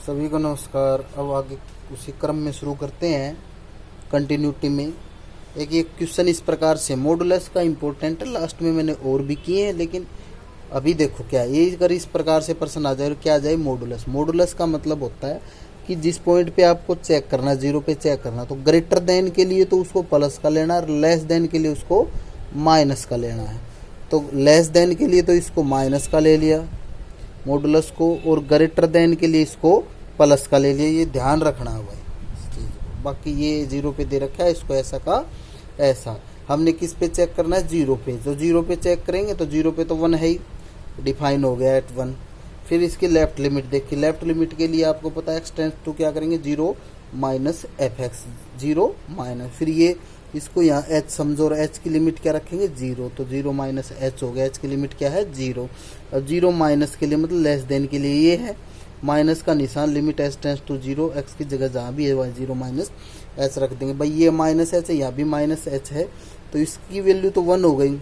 सभी को नमस्कार। अब आगे उसी क्रम में शुरू करते हैं कंटिन्यूटी में। एक ये क्वेश्चन इस प्रकार से, मॉडुलस का इम्पोर्टेंट है, लास्ट में मैंने और भी किए हैं, लेकिन अभी देखो क्या ये, अगर इस प्रकार से प्रश्न आ जाए क्या आ जाए, मॉडुलस। मॉडुलस का मतलब होता है कि जिस पॉइंट पे आपको चेक करना, जीरो पे चेक करना, तो ग्रेटर देन के लिए तो उसको प्लस का लेना है, लेस देन के लिए उसको माइनस का लेना है। तो लेस देन के लिए तो इसको माइनस का ले लिया मॉडुलस को, और ग्रेटर देन के लिए इसको प्लस का ले लिया। ये ध्यान रखना है भाई। बाकी ये जीरो पे दे रखा है, इसको ऐसा का ऐसा। हमने किस पे चेक करना है, जीरो पे। तो जीरो पे चेक करेंगे तो जीरो पे तो वन है ही, डिफाइन हो गया एट वन। फिर इसकी लेफ्ट लिमिट देखिए, लेफ्ट लिमिट के लिए आपको पता है एक्स टेंस टू क्या करेंगे, zero minus F x, zero minus, फिर ये इसको यहाँ एच समझो, और एच की लिमिट क्या रखेंगे, जीरो। तो जीरो माइनस एच हो गया, एच की लिमिट क्या है, जीरो। अब जीरो माइनस के लिए मतलब लेस देन के लिए ये है, माइनस का निशान, limit h tends to zero, x की जगह जहाँ भी है वहाँ जीरो माइनस एच रख देंगे। भाई ये माइनस एच है, यहाँ भी माइनस एच है, तो इसकी वैल्यू तो वन हो गई,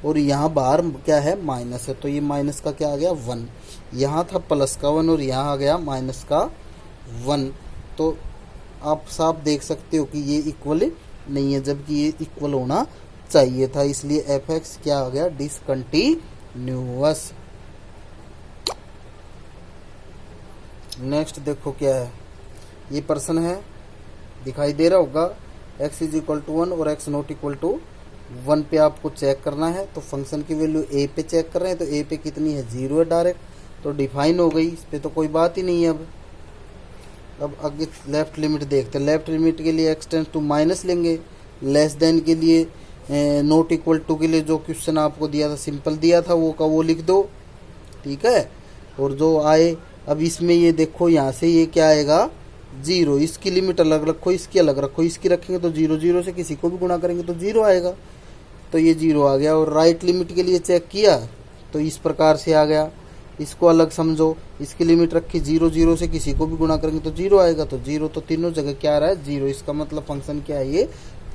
और यहाँ बाहर क्या है, माइनस है, तो ये माइनस का क्या आ गया, वन। यहाँ था प्लस का वन, और यहाँ आ गया माइनस का वन। तो आप साफ देख सकते हो कि ये इक्वल नहीं है, जबकि ये इक्वल होना चाहिए था, इसलिए एफ एक्स क्या आ गया, डिसकंटिन्यूअस। नेक्स्ट देखो क्या है, ये प्रश्न है, दिखाई दे रहा होगा, x is equal to one और x not equal to one पे आपको चेक करना है। तो फंक्शन की वैल्यू a पे चेक कर रहे हैं, तो a पे कितनी है, जीरो है डायरेक्ट, तो डिफाइन हो गई, इस पे तो कोई बात ही नहीं है। अब आगे लेफ्ट लिमिट देखते हैं। लेफ्ट लिमिट के लिए एक्स टेंस टू माइनस लेंगे, लेस देन के लिए नॉट इक्वल टू के लिए जो क्वेश्चन आपको दिया था, सिंपल दिया था, वो का वो लिख दो, ठीक है। और जो आए, अब इसमें ये देखो, यहाँ से ये क्या आएगा, जीरो। इसकी लिमिट अलग रखो, इसकी अलग रखो, इसकी रखेंगे तो जीरो, जीरो से किसी को भी गुणा करेंगे तो जीरो आएगा, तो ये जीरो आ गया। और राइट लिमिट के लिए चेक किया तो इस प्रकार से आ गया, इसको अलग समझो, इसकी लिमिट रखी जीरो, जीरो से किसी को भी गुणा करेंगे तो जीरो आएगा, तो जीरो, तो तीनों जगह क्या आ रहा है, जीरो। इसका मतलब फंक्शन क्या है, ये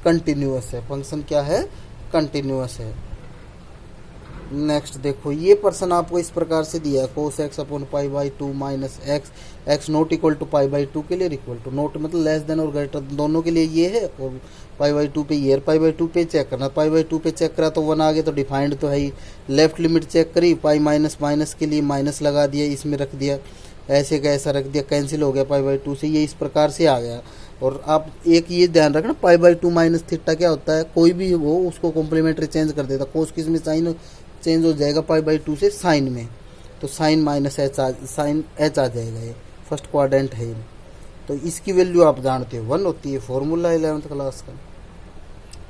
कंटिन्यूअस है, फंक्शन क्या है, कंटिन्यूअस है। नेक्स्ट देखो, ये पर्सन आपको इस प्रकार से दिया है, cos x upon pi by two minus x, x not equal to pi by two के लिए, इक्वल टू नॉट मतलब लेस देन और ग्रेटर दोनों के लिए ये है, और पाई बाई टू पे ये, पाई बाई टू पे चेक करना, पाई बाई टू पे चेक करा तो वन आ गया, तो डिफाइंड तो है ही। लेफ्ट लिमिट चेक करी, पाई माइनस माइनस के लिए माइनस लगा दिया, इसमें रख दिया, ऐसे का ऐसा रख दिया, कैंसिल हो गया पाई बाई टू से, ये इस प्रकार से आ गया। और आप एक ये ध्यान रखना, पाई बाई टू माइनस थीटा क्या होता है, कोई भी हो उसको कॉम्प्लीमेंट्री चेंज कर देता, कोस किस में साइन चेंज हो जाएगा, पाई बाई टू से साइन में, तो sine minus h sine h आ जाएगा, ये फर्स्ट क्वाड्रेंट है। तो इसकी वैल्यू आप जानते हो वन होती है, फॉर्मूला 11th क्लास का।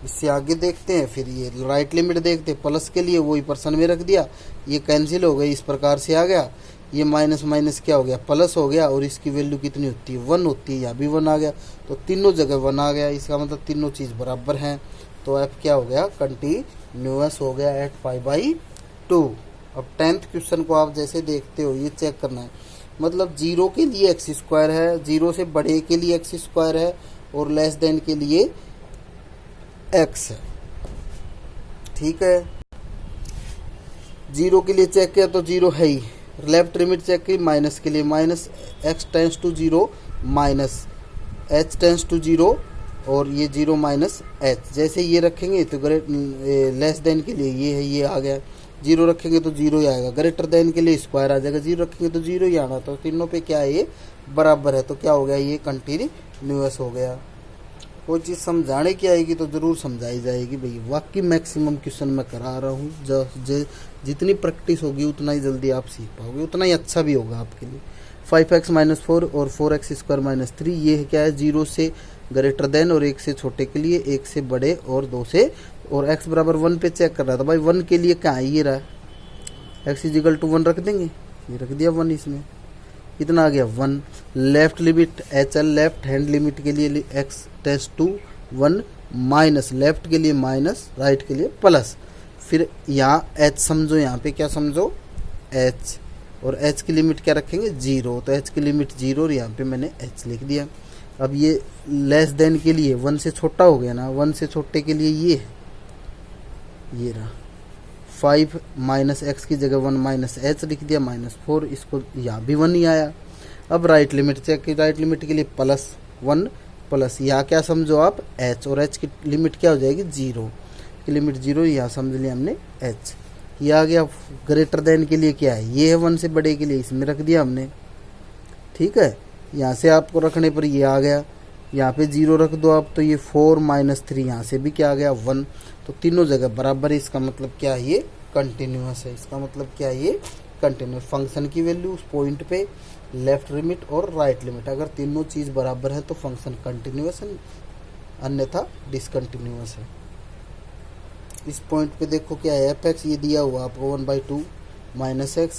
इससे आगे देखते हैं, फिर ये राइट लिमिट देखते हैं, प्लस के लिए वही पर्सन में रख दिया, ये कैंसिल हो गई, इस प्रकार से आ गया, ये माइनस माइनस क्या हो गया, प्लस हो गया, और इसकी वैल्यू कितनी होती है, वन होती है, यहाँ भी वन आ गया, तो तीनों जगह वन आ गया, इसका मतलब तीनों चीज़ बराबर हैं, तो एफ क्या हो गया, कंटिन्यूअस हो गया एट पाई बाई टू। अब 10th क्वेश्चन को आप जैसे देखते हो, ये चेक करना है, मतलब जीरो के लिए एक्स स्क्वायर है, जीरो से बड़े के लिए एक्स स्क्वायर है, और लेस देन के लिए एक्स है, ठीक है। जीरो के लिए चेक किया तो जीरो है ही, लेफ्ट लिमिट चेक की, माइनस के लिए minus x tends to zero minus h tends to zero, और ये जीरो माइनस एच, जैसे ये रखेंगे तो लेस देन के लिए ये है, ये आ गया, जीरो रखेंगे तो जीरो ही आएगा, ग्रेटर देन के लिए स्क्वायर आ जाएगा, जीरो रखेंगे तो जीरो ही आना, तो तीनों पे क्या है, ये बराबर है, तो क्या हो गया, ये कंटिन्यूअस हो गया। कोई चीज़ समझाने की आएगी तो ज़रूर समझाई जाएगी भाई, वाकई मैक्सिमम क्वेश्चन मैं करा रहा हूँ, जितनी प्रैक्टिस होगी उतना ही जल्दी आप सीख पाओगे, उतना ही अच्छा भी होगा आपके लिए। 5x माइनस फोर और 4x स्क्वायर माइनस थ्री, ये क्या है, जीरो से ग्रेटर देन और एक से छोटे के लिए, एक से बड़े और दो से, और x बराबर वन पे चेक कर रहा था भाई, वन के लिए क्या है, ये रहा x is equal to one रख देंगे, ये रख दिया वन, इसमें कितना आ गया, one. Left limit h l, left hand limit के लिए x tends to one minus, left के लिए माइनस, राइट के लिए प्लस, फिर यहाँ h समझो, यहाँ पे क्या समझो, h, और h की लिमिट क्या रखेंगे, जीरो, तो h की लिमिट जीरो, और यहाँ पे मैंने h लिख दिया। अब ये लेस देन के लिए वन से छोटा हो गया ना, वन से छोटे के लिए ये रहा, 5 माइनस एक्स की जगह वन माइनस एच लिख दिया, माइनस फोर, इसको यहाँ भी वन ही आया। अब राइट लिमिट चेक की, राइट लिमिट के लिए +1 प्लस यहाँ क्या समझो आप h, और h की लिमिट क्या हो जाएगी 0 की लिमिट 0, यहाँ समझ लिया हमने h। ये आ गया ग्रेटर देन के लिए क्या है, ये है 1 से बड़े के लिए, इसमें रख दिया हमने। ठीक है, यहाँ से आपको रखने पर ये आ गया, यहाँ पे 0 रख दो आप, तो ये 4 - 3 यहाँ से भी क्या आ गया 1, तो तीनों जगह बराबर है। इसका मतलब क्या है, ये कंटिन्यूअस है। इसका मतलब क्या है, ये कंटिन्यूअस। फंक्शन की वैल्यू उस पॉइंट पे लेफ्ट लिमिट और राइट लिमिट अगर तीनों चीज़ बराबर है तो फंक्शन कंटिन्यूअस है, अन्यथा डिसकंटिन्यूअस है। इस पॉइंट पे देखो क्या है, f(x) ये दिया हुआ आपको 1/2 - x,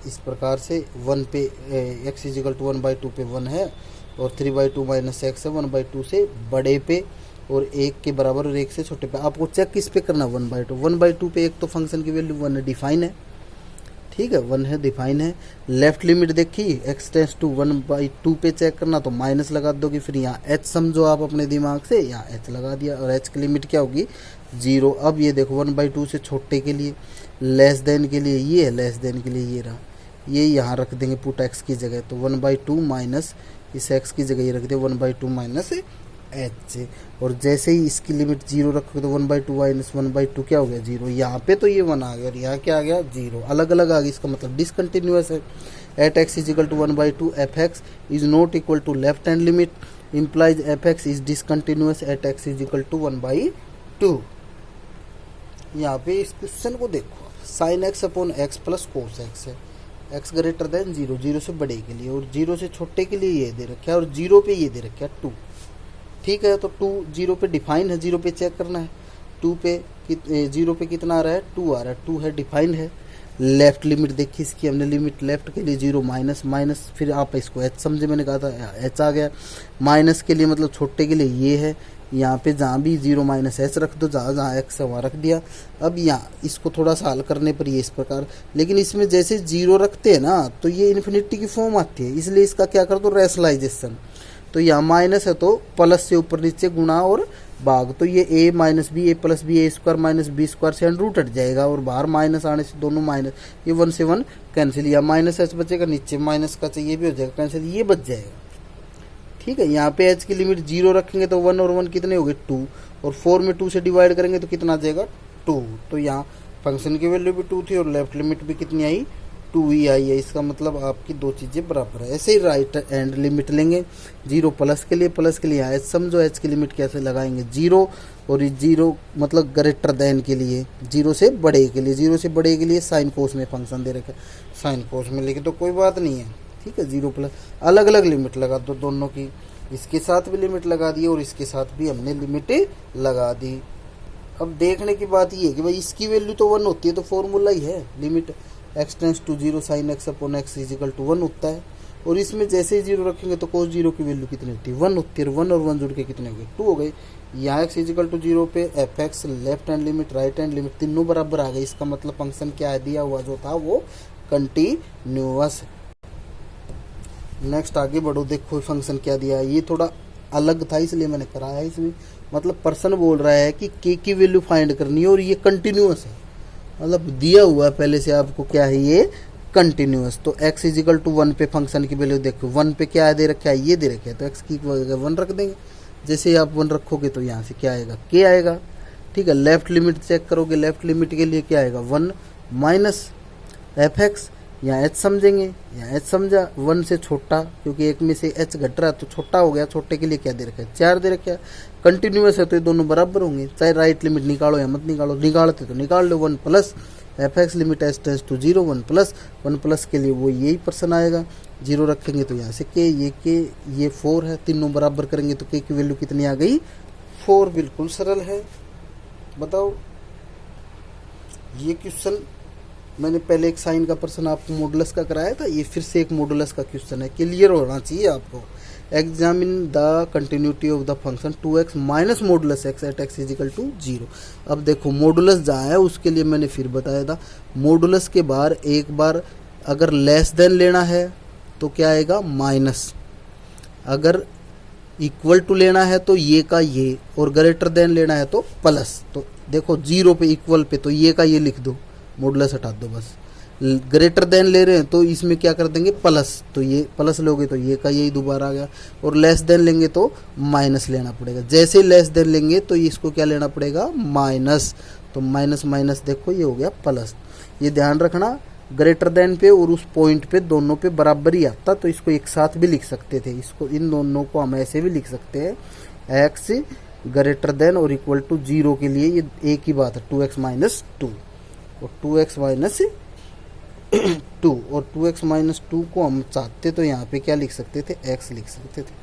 इस प्रकार से 1 पे x = 1/2 पे 1 है, और 3/2 - x है 1/2 से बड़े पे, और 1 के बराबर और 1 से छोटे पे। आपको चेक किस पे करना, 1/2 पे एक तो फंक्शन की वैल्यू 1 डिफाइन है, ठीक है 1 है डिफाइन है। लेफ्ट लिमिट देखी x टेंड्स टू 1/2 पे चेक करना, तो माइनस लगा दोगे, फिर यहाँ h समझो आप अपने दिमाग से, यहाँ h लगा दिया, और h की लिमिट क्या होगी 0। अब ये देखो 1/2 से छोटे के लिए, लेस देन के लिए ये है, लेस देन के लिए ये रहा, ये यहाँ रख देंगे पुट x की जगह, तो 1/2 माइनस इस x की जगह ये रख दे 1/2 - h। और जैसे ही इसकी लिमिट 0 रखोगे तो 1/2 - 1/2 क्या हो गया 0, यहाँ पे तो ये 1 आ गया, और यहाँ क्या आ गया 0, अलग अलग आ गया। इसका मतलब डिसकंटिन्यूअस है। At x = 1/2 f(x) is not equal to left hand limit, implies f(x) is discontinuous at x = 1/2। यहाँ पे इस क्वेश्चन को देखो, sin x / x plus cos x है, x ग्रेटर देन 0, 0 से बड़े के लिए, और 0 से छोटे के लिए ये दे रखा है, और 0 पे ये दे रखा है 2। ठीक है, तो 2 0 पे डिफाइन है, 0 पे चेक करना है, 0 पे कितना आ रहा है 2 आ रहा है, 2 है डिफाइन है। लेफ्ट लिमिट देखिए इसकी, हमने लिमिट लेफ्ट के लिए 0 माइनस, फिर आप इसको h समझे, मैंने कहा था h आ गया। माइनस के लिए मतलब छोटे के लिए ये है, यहाँ पे जहाँ भी 0 - h रख दो, जहाँ जहाँ x है वहाँ रख दिया। अब यहाँ इसको थोड़ा सा हल करने पर ये इस प्रकार, लेकिन इसमें जैसे 0 रखते हैं ना तो ये इन्फिनिटी की फॉर्म आती है, इसलिए इसका क्या कर दो रैशनलाइजेशन। तो यहाँ माइनस है तो प्लस से ऊपर नीचे गुणा और भाग, तो ये a - b a + b a² - b² से अंडर रूट हट जाएगा, और बाहर माइनस आने से दोनों माइनस, ये 1 से 1 कैंसिल, या -h बचेगा, नीचे माइनस का चाहिए भी हो जाएगा कैंसिल, ये बच जाएगा। ठीक है, यहाँ पे h की लिमिट 0 रखेंगे तो 1 और 1 कितने हो गए 2, और 4 में 2 से डिवाइड करेंगे तो कितना आ जाएगा 2। तो यहाँ फंक्शन की वैल्यू भी 2 थी और लेफ्ट लिमिट भी कितनी आई 2 ही आई है। इसका मतलब आपकी दो चीज़ें बराबर है। ऐसे ही राइट एंड लिमिट लेंगे, 0 प्लस के लिए यहाँ h समझो, h की लिमिट कैसे लगाएंगे 0, और 0 मतलब ग्रेटर देन के लिए, 0 से बड़े के लिए, 0 से बड़े के लिए साइन कोस में फंक्शन दे रखा है, साइन कोस में लिखे तो कोई बात नहीं है। ठीक है, 0 प्लस, अलग अलग लिमिट लगा दो दोनों की, इसके साथ भी लिमिट लगा दी और इसके साथ भी हमने लिमिट लगा दी। अब देखने की बात ये है कि भाई इसकी वैल्यू तो 1 होती है, तो फॉर्मूला ही है, limit x tends to 0 sin x / x = 1 होता है, और इसमें जैसे ही 0 रखेंगे तो cos 0 की वैल्यू कितनी होती है 1 होती है, 1 और 1 जुड़ के कितने हो गए 2 हो गए। यहाँ x = 0 पे f(x) left hand limit right hand limit तीनों बराबर आ गए। इसका मतलब फंक्शन क्या है, दिया हुआ जो था वो कंटिन्यूअस है। नेक्स्ट आगे बढ़ो, देखो फंक्शन क्या दिया है, ये थोड़ा अलग था इसलिए मैंने कराया इसमें। मतलब पर्सन बोल रहा है कि k की वैल्यू फाइंड करनी है और ये कंटिन्यूअस है, मतलब दिया हुआ है पहले से आपको क्या है ये कंटिन्यूअस। तो x = 1 पे फंक्शन की वैल्यू देखो, 1 पे क्या दे रखा है ये दे रखा है, तो x की 1 रख देंगे। जैसे ही आप 1 रखोगे तो यहाँ से क्या आएगा k आएगा। ठीक है, लेफ्ट लिमिट चेक करोगे, लेफ्ट लिमिट के लिए क्या आएगा 1 माइनस f(x), यहाँ h समझेंगे, यहाँ h समझा 1 से छोटा, क्योंकि एक में से h घट रहा है तो छोटा हो गया, छोटे के लिए क्या दे रखा है 4 दे रखा है। कंटिन्यूअस है तो ये दोनों बराबर होंगे, चाहे राइट लिमिट निकालो या मत निकालो, निकालते तो निकाल लो। 1 plus f(x) limit h tends to 0, 1 plus के लिए वो यही पर्सन आएगा, 0 रखेंगे तो यहाँ से k, ये 4 है, तीनों बराबर करेंगे तो k की वैल्यू कितनी आ गई 4। बिल्कुल सरल है। बताओ, ये क्वेश्चन मैंने पहले एक साइन का पर्सन आपको मॉडुलस का कराया था, ये फिर से एक मॉडुलस का क्वेश्चन है, क्लियर होना चाहिए आपको। Examine the continuity of the function 2x minus modulus x at x = 0। अब देखो मॉडुलस जहाँ है उसके लिए मैंने फिर बताया था, मॉडुलस के बाहर एक बार अगर लेस देन लेना है तो क्या आएगा माइनस, अगर इक्वल टू लेना है तो ये का ये, और ग्रेटर देन लेना है तो प्लस। तो देखो 0 पे इक्वल पे तो ये का ये लिख दो, मॉडुलस हटा दो बस। ग्रेटर देन ले रहे हैं तो इसमें क्या कर देंगे प्लस, तो ये प्लस लोगे तो ये का यही दोबारा आ गया, और लेस देन लेंगे तो माइनस लेना पड़ेगा। जैसे ही लेस देन लेंगे तो इसको क्या लेना पड़ेगा माइनस, तो माइनस माइनस देखो ये हो गया प्लस। ये ध्यान रखना ग्रेटर देन पे और उस पॉइंट पे दोनों पे बराबर ही आता, तो इसको एक साथ भी लिख सकते थे, इसको इन दोनों को हम ऐसे भी लिख सकते हैं एक्स ग्रेटर देन और इक्वल टू 0 के लिए ये एक ही बात है 2x माइनस 2, और 2x माइनस 2 और 2x माइनस 2 को हम चाहते तो यहाँ पे क्या लिख सकते थे x लिख सकते थे।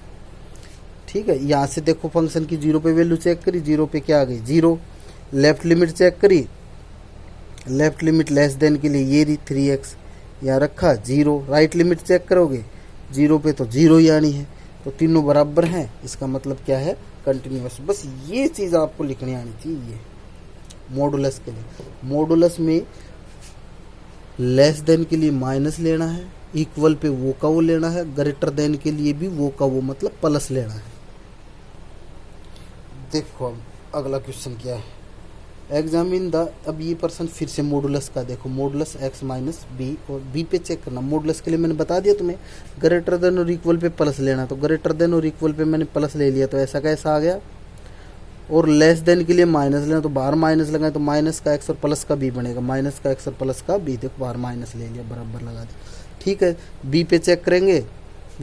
ठीक है, यहाँ से देखो फंक्शन की 0 पे वैल्यू चेक करी, 0 पे क्या आ गई 0, लेफ्ट लिमिट चेक करी, लेफ्ट लिमिट लेस देन के लिए ये रही 3x, यहाँ रखा 0, राइट लिमिट चेक करोगे 0 पे तो 0 ही आनी है, तो तीनों बराबर हैं, इसका मतलब क्या है कंटिन्यूअस। बस ये चीज़ आपको लिखनी आनी चाहिए मॉडुलस के लिए। मॉडुलस में लेस देन के लिए माइनस लेना है, इक्वल पे वो का वो लेना है, ग्रेटर देन के लिए भी वो का वो मतलब प्लस लेना है। देखो अब अगला क्वेश्चन क्या है, एग्जामिन द, अब ये पर्सन फिर से मॉडुलस का देखो, मॉडुलस x माइनस बी, और बी पे चेक करना। मॉडुलस के लिए मैंने बता दिया तुम्हें ग्रेटर देन और इक्वल पे प्लस लेना, तो ग्रेटर देन और इक्वल पे मैंने प्लस ले लिया, तो ऐसा कैसा आ गया, और लेस देन के लिए माइनस लेना, तो बाहर माइनस लगाए तो माइनस का x और प्लस का b बनेगा, माइनस का x और प्लस का b, देखो बाहर माइनस ले लिया बराबर लगा दिया। ठीक है, b पे चेक करेंगे,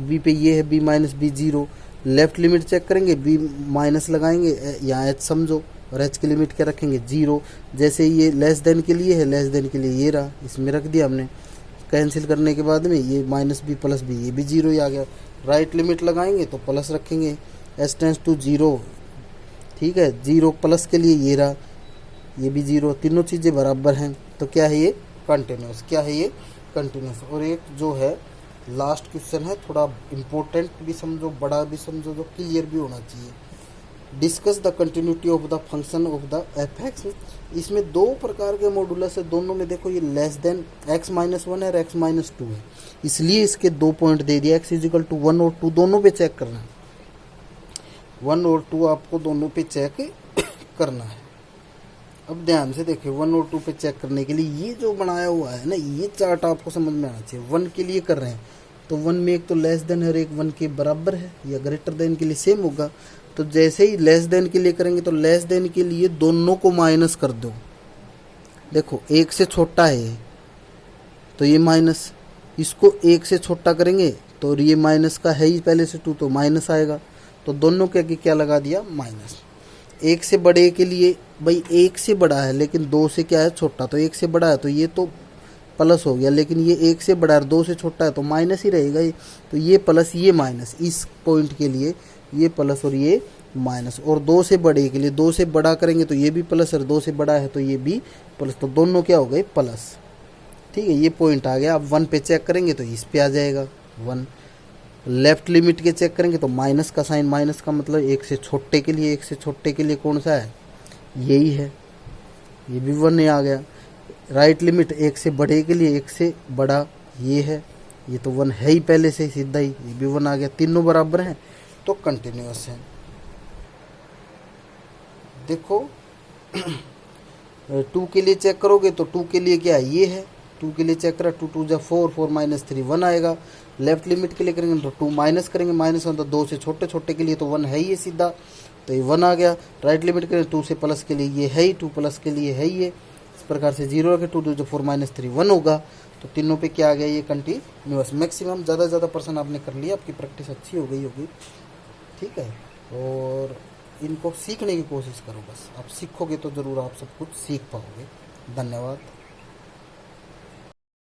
b पे ये है b minus b 0, left limit check करेंगे b माइनस लगाएंगे, यहाँ h समझो, और h की लिमिट क्या रखेंगे 0। जैसे ये लेस देन के लिए है, लेस देन के लिए ये रहा, इसमें रख दिया हमने, कैंसिल करने के बाद में ये माइनस बी प्लस बी, ये भी 0 ही आ गया। राइट लिमिट लगाएंगे तो प्लस रखेंगे, h टेंड्स टू 0, ठीक है, 0 प्लस के लिए ये रहा, ये भी 0, तीनों चीज़ें बराबर हैं, तो क्या है ये कंटिन्यूस, क्या है ये कंटिन्यूस। और एक जो है लास्ट क्वेश्चन है, थोड़ा इम्पोर्टेंट भी समझो, बड़ा भी समझो, जो क्लियर भी होना चाहिए। Discuss the continuity of the function of the F x. इसमें दो प्रकार के मॉडुलस है, दोनों में देखो ये लेस देन x माइनस 1 है और x माइनस 2 है, इसलिए इसके 2 पॉइंट दे दिया, x इजिकल टू 1 और 2 दोनों पे चेक करना है, 1 और 2 आपको दोनों पे चेक करना है। अब ध्यान से देखिए 1 और 2 पे चेक करने के लिए ये जो बनाया हुआ है ना, ये चार्ट आपको समझ में आना चाहिए। 1 के लिए कर रहे हैं तो 1 में एक तो लेस देन है और एक 1 के बराबर है, या ग्रेटर देन के लिए सेम होगा। तो जैसे ही लेस देन के लिए करेंगे तो लेस देन के लिए दोनों को माइनस कर दो, देखो 1 से छोटा है ये, तो ये माइनस, इसको 1 से छोटा करेंगे तो ये माइनस का है ही पहले से 2, तो माइनस आएगा, तो दोनों के आगे क्या लगा दिया माइनस। 1 से बड़े के लिए भाई 1 से बड़ा है लेकिन 2 से क्या है छोटा, तो 1 से बड़ा है तो ये तो प्लस हो गया, लेकिन ये 1 से बड़ा है 2 से छोटा है तो माइनस ही रहेगा ये, तो ये प्लस ये माइनस, इस पॉइंट के लिए ये प्लस और ये माइनस। और 2 से बड़े के लिए 2 से बड़ा करेंगे तो ये भी प्लस, और 2 से बड़ा है तो ये भी प्लस, तो दोनों क्या हो गए प्लस। ठीक है, ये पॉइंट आ गया। अब 1 पे चेक करेंगे तो इस पे आ जाएगा 1। लेफ्ट लिमिट के चेक करेंगे तो माइनस का साइन, माइनस का मतलब 1 से छोटे के लिए, 1 से छोटे के लिए कौन सा है यही है, ये भी 1 ही आ गया। राइट लिमिट 1 से बड़े के लिए 1 से बड़ा ये है, ये तो 1 है ही पहले से सीधा ही, ये भी 1 आ गया, तीनों बराबर हैं तो कंटिन्यूअस है। देखो 2 के लिए चेक करोगे तो 2 के लिए क्या है ये है, 2 के लिए चेक करा 2 2 जा 4, 4 माइनस 3 1 आएगा। लेफ्ट लिमिट के लिए करेंगे तो 2 माइनस करेंगे, माइनस 1 तो 2 से छोटे छोटे के लिए तो 1 है ही सीधा, तो ये 1 आ गया। राइट लिमिट करेंगे 2 से प्लस के लिए ये है ही, 2 प्लस के लिए है ये, इस प्रकार से 0 रखे, 2 2 जो 4 माइनस 3 1 होगा, तो तीनों पे क्या आ गया ये कंटिन्यूअस। मैक्सिमम ज़्यादा से ज़्यादा पर्सन आपने कर लिया, आपकी प्रैक्टिस अच्छी हो गई होगी। ठीक है, और इनको सीखने की कोशिश करो, बस आप सीखोगे तो ज़रूर आप सब कुछ सीख पाओगे। धन्यवाद।